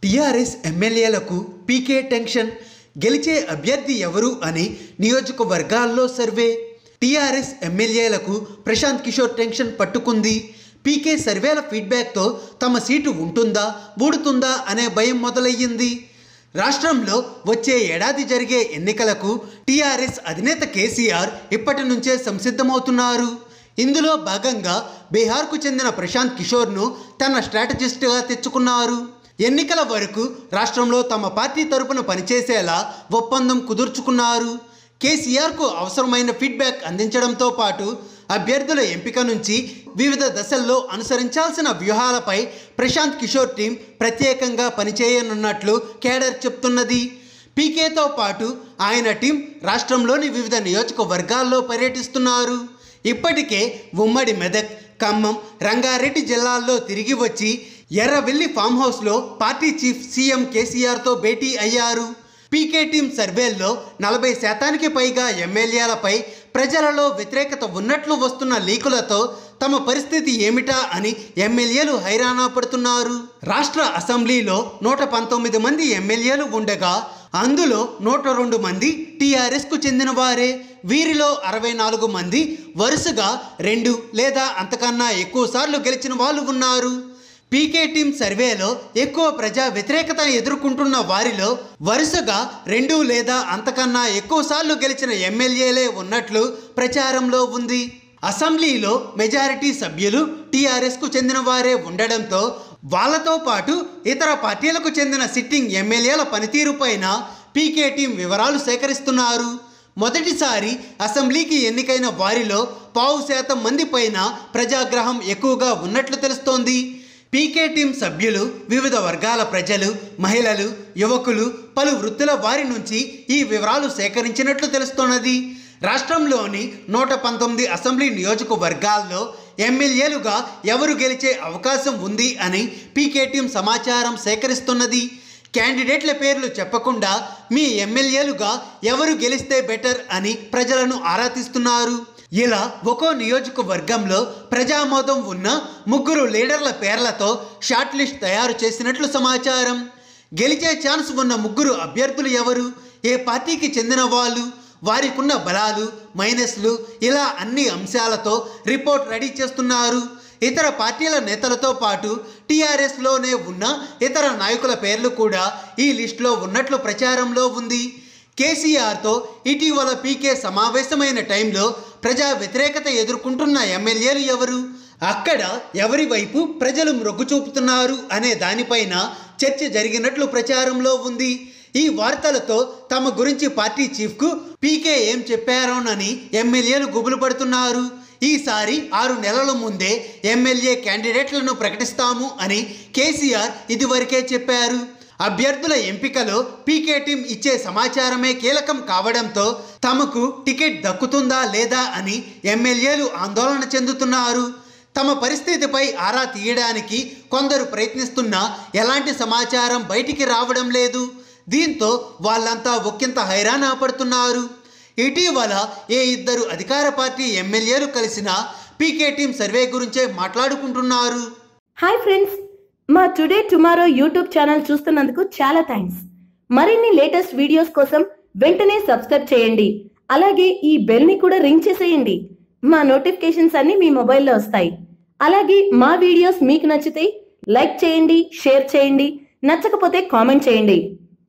TRS ఎమ్మెల్యేలకు పీకే tension, గెలిచే అభ్యర్థి ఎవరు అని నియోజకవర్గాల్లో సర్వే. టీఆర్ఎస్ ఎమ్మెల్యేలకు ప్రశాంత్ కిషోర్ టెన్షన్ పట్టుకుంది. పీకే సర్వేల ఫీడ్బ్యాక్తో తమ సీటు ఉంటుందా ఊడుతుందా అనే భయం మొదలయ్యింది. రాష్ట్రంలో వచ్చే ఏడాది జరిగే ఎన్నికలకు టీఆర్ఎస్ అధినేత కేసీఆర్ ఇప్పటి నుంచే సంసిద్ధమవుతున్నారు. ఇందులో భాగంగా బీహార్కు చెందిన ప్రశాంత్ కిషోర్ను తన స్ట్రాటజిస్ట్గా తెచ్చుకున్నారు. ఎన్నికల వరకు రాష్ట్రంలో తమ పార్టీ తరపున పనిచేసేలా ఒప్పందం కుదుర్చుకున్నారు. కేసీఆర్కు అవసరమైన ఫీడ్బ్యాక్ అందించడంతో పాటు అభ్యర్థుల ఎంపిక నుంచి వివిధ దశల్లో అనుసరించాల్సిన వ్యూహాలపై ప్రశాంత్ కిషోర్ టీం ప్రత్యేకంగా పనిచేయనున్నట్లు కేడర్ చెప్తున్నది. పీకేతో పాటు ఆయన టీం రాష్ట్రంలోని వివిధ నియోజకవర్గాల్లో పర్యటిస్తున్నారు. ఇప్పటికే ఉమ్మడి మెదక్, ఖమ్మం, రంగారెడ్డి జిల్లాల్లో తిరిగి వచ్చి ఎర్రవెల్లి ఫామ్ హౌస్లో పార్టీ చీఫ్ సీఎం కేసీఆర్తో భేటీ అయ్యారు. పీకే టీం సర్వేల్లో 40% పైగా ఎమ్మెల్యేలపై ప్రజలలో వ్యతిరేకత ఉన్నట్లు వస్తున్న లీకులతో తమ పరిస్థితి ఏమిటా అని ఎమ్మెల్యేలు హైరానా పడుతున్నారు. రాష్ట్ర అసెంబ్లీలో 119 మంది ఎమ్మెల్యేలు ఉండగా అందులో 102 మంది టీఆర్ఎస్కు చెందిన వారే. వీరిలో 64 మంది వరుసగా 2 లేదా అంతకన్నా ఎక్కువ సార్లు గెలిచిన వాళ్ళు ఉన్నారు. పీకే టీం సర్వేలో ఎక్కువ ప్రజా వ్యతిరేకత ఎదుర్కొంటున్న వారిలో వరుసగా 2 లేదా అంతకన్నా ఎక్కువ సార్లు గెలిచిన ఎమ్మెల్యేలే ఉన్నట్లు ప్రచారంలో ఉంది. అసెంబ్లీలో మెజారిటీ సభ్యులు టీఆర్ఎస్కు చెందిన వారే ఉండడంతో వాళ్ళతో పాటు ఇతర పార్టీలకు చెందిన సిట్టింగ్ ఎమ్మెల్యేల పనితీరుపైన పీకే టీం వివరాలు సేకరిస్తున్నారు. మొదటిసారి అసెంబ్లీకి ఎన్నికైన వారిలో 15% మంది పైన ప్రజాగ్రహం ఎక్కువగా ఉన్నట్లు తెలుస్తోంది. పీకే టీం సభ్యులు వివిధ వర్గాల ప్రజలు, మహిళలు, యువకులు, పలు వృత్తుల వారి నుంచి ఈ వివరాలు సేకరించినట్లు తెలుస్తున్నది. రాష్ట్రంలోని 119 అసెంబ్లీ నియోజకవర్గాల్లో ఎమ్మెల్యేలుగా ఎవరు గెలిచే అవకాశం ఉంది అని పీకే టీం సమాచారం సేకరిస్తున్నది. క్యాండిడేట్ల పేర్లు చెప్పకుండా మీ ఎమ్మెల్యేలుగా ఎవరు గెలిస్తే బెటర్ అని ప్రజలను ఆరా తీస్తున్నారు. ఇలా ఒక్కో నియోజకవర్గంలో ప్రజామోదం ఉన్న 3 లీడర్ల పేర్లతో షార్ట్ లిస్ట్ తయారు చేసినట్లు సమాచారం. గెలిచే ఛాన్స్ ఉన్న 3 అభ్యర్థులు ఎవరు, ఏ పార్టీకి చెందిన వాళ్ళు, వారికున్న బలాలు మైనస్లు, ఇలా అన్ని అంశాలతో రిపోర్ట్ రెడీ చేస్తున్నారు. ఇతర పార్టీల నేతలతో పాటు టీఆర్ఎస్లోనే ఉన్న ఇతర నాయకుల పేర్లు కూడా ఈ లిస్టులో ఉన్నట్లు ప్రచారంలో ఉంది. కేసీఆర్తో ఇటీవల పీకే సమావేశమైన టైంలో ప్రజా వ్యతిరేకత ఎదుర్కొంటున్న ఎమ్మెల్యేలు ఎవరు, అక్కడ ఎవరి వైపు ప్రజలు మొగ్గు చూపుతున్నారు అనే దానిపైన చర్చ జరిగినట్లు ప్రచారంలో ఉంది. ఈ వార్తలతో తమ గురించి పార్టీ చీఫ్కు పీకే ఏం చెప్పారోనని ఎమ్మెల్యేలు గుబులు పడుతున్నారు. ఈసారి 6 నెలల ముందే ఎమ్మెల్యే క్యాండిడేట్లను ప్రకటిస్తాము అని కేసీఆర్ ఇదివరకే చెప్పారు. అభ్యర్థుల ఎంపికలో పీకే టీం ఇచ్చే సమాచారమే కీలకం కావడంతో తమకు టికెట్ దక్కుతుందా లేదా అని ఎమ్మెల్యేలు ఆందోళన చెందుతున్నారు. తమ పరిస్థితిపై ఆరా తీయడానికి కొందరు ప్రయత్నిస్తున్నా ఎలాంటి సమాచారం బయటికి రావడం లేదు. దీంతో వాళ్ళంతా ఒకంత హైరానా పడుతున్నారు. ఇటీవల ఏ 2 అధికార పార్టీ ఎమ్మెల్యేలు కలిసిన పీకే టీం సర్వే గురించే మాట్లాడుకుంటున్నారు. హాయ్ ఫ్రెండ్స్, మా టుడే టుమారో యూట్యూబ్ ఛానల్ చూస్తున్నందుకు చాలా థ్యాంక్స్. మరిన్ని లేటెస్ట్ వీడియోస్ కోసం వెంటనే సబ్స్క్రైబ్ చేయండి. అలాగే ఈ బెల్ ని కూడా రింగ్ చేసేయండి. మా నోటిఫికేషన్స్ అన్ని మీ మొబైల్లో వస్తాయి. అలాగే మా వీడియోస్ మీకు నచ్చితే లైక్ చేయండి, షేర్ చేయండి, నచ్చకపోతే కామెంట్ చేయండి.